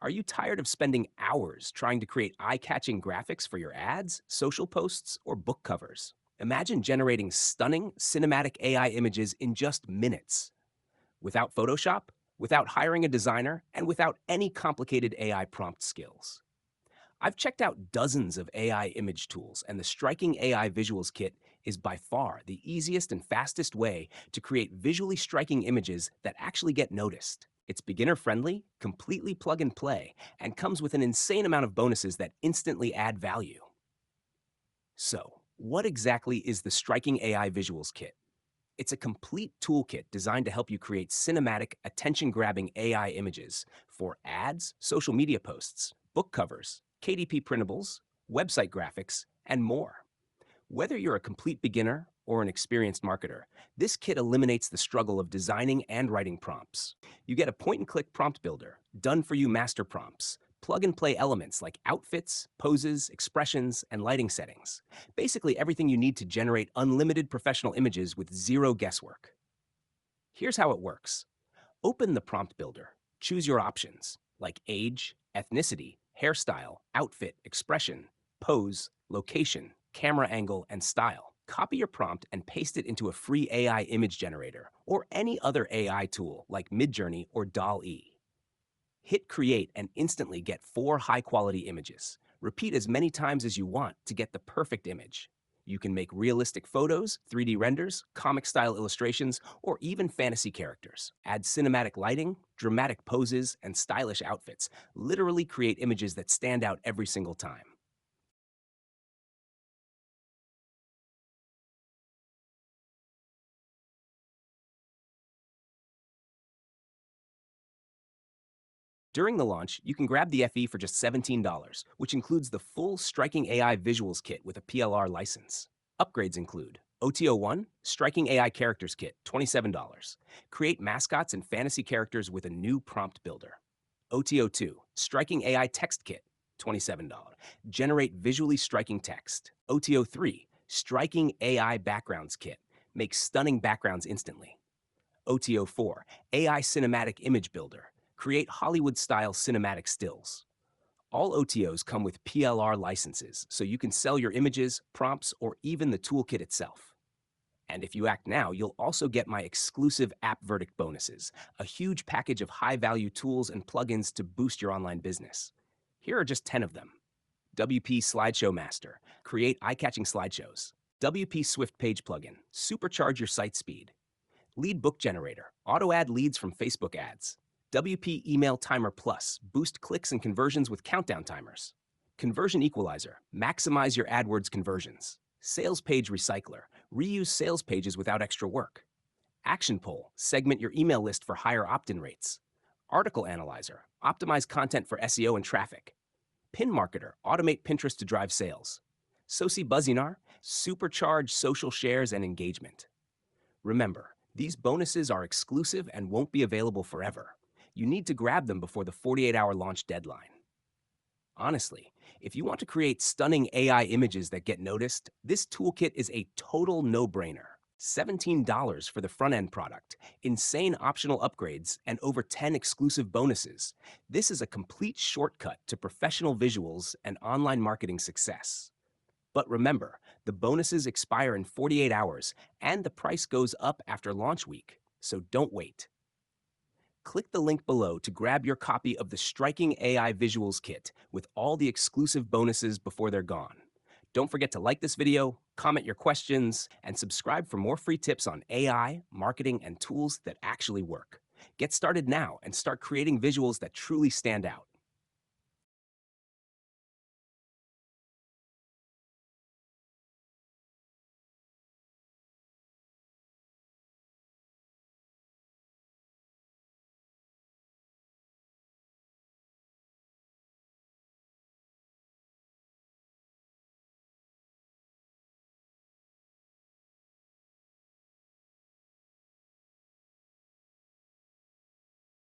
Are you tired of spending hours trying to create eye-catching graphics for your ads, social posts, or book covers? Imagine generating stunning cinematic AI images in just minutes, without Photoshop, without hiring a designer, and without any complicated AI prompt skills. I've checked out dozens of AI image tools, and the Striking AI Visuals Kit is by far the easiest and fastest way to create visually striking images that actually get noticed. It's beginner friendly, completely plug and play, and comes with an insane amount of bonuses that instantly add value. So, what exactly is the Striking AI Visuals Kit? It's a complete toolkit designed to help you create cinematic, attention grabbing AI images for ads, social media posts, book covers, KDP printables, website graphics, and more. Whether you're a complete beginner or an experienced marketer, this kit eliminates the struggle of designing and writing prompts. You get a point and click prompt builder, done for you master prompts, plug and play elements like outfits, poses, expressions, and lighting settings. Basically, everything you need to generate unlimited professional images with zero guesswork. Here's how it works. Open the prompt builder, choose your options like age, ethnicity, hairstyle, outfit, expression, pose, location, camera angle, and style. Copy your prompt and paste it into a free AI image generator or any other AI tool like Midjourney or DALL-E. Hit create and instantly get 4 high-quality images. Repeat as many times as you want to get the perfect image. You can make realistic photos, 3D renders, comic-style illustrations, or even fantasy characters. Add cinematic lighting, dramatic poses, and stylish outfits. Literally create images that stand out every single time. During the launch, you can grab the FE for just $17, which includes the full Striking AI Visuals Kit with a PLR license. Upgrades include OTO1, Striking AI Characters Kit, $27. Create mascots and fantasy characters with a new prompt builder. OTO2, Striking AI Text Kit, $27. Generate visually striking text. OTO3, Striking AI Backgrounds Kit. Make stunning backgrounds instantly. OTO4, AI Cinematic Image Builder. Create Hollywood-style cinematic stills. All OTOs come with PLR licenses, so you can sell your images, prompts, or even the toolkit itself. And if you act now, you'll also get my exclusive App Verdict bonuses, a huge package of high-value tools and plugins to boost your online business. Here are just 10 of them. WP Slideshow Master. Create eye-catching slideshows. WP Swift Page Plugin. Supercharge your site speed. Lead Book Generator. Auto-add leads from Facebook ads. WP Email Timer Plus. Boost clicks and conversions with countdown timers. Conversion Equalizer. Maximize your AdWords conversions. Sales Page Recycler. Reuse sales pages without extra work. Action Poll. Segment your email list for higher opt-in rates. Article Analyzer. Optimize content for SEO and traffic. Pin Marketer. Automate Pinterest to drive sales. Soci Buzzinar. Supercharge social shares and engagement. Remember, these bonuses are exclusive and won't be available forever. You need to grab them before the 48-hour launch deadline. Honestly, if you want to create stunning AI images that get noticed, this toolkit is a total no-brainer. $17 for the front-end product, insane optional upgrades, and over 10 exclusive bonuses. This is a complete shortcut to professional visuals and online marketing success. But remember, the bonuses expire in 48 hours, and the price goes up after launch week, so don't wait. Click the link below to grab your copy of the Striking AI Visuals Kit with all the exclusive bonuses before they're gone. Don't forget to like this video, comment your questions, and subscribe for more free tips on AI, marketing, and tools that actually work. Get started now and start creating visuals that truly stand out.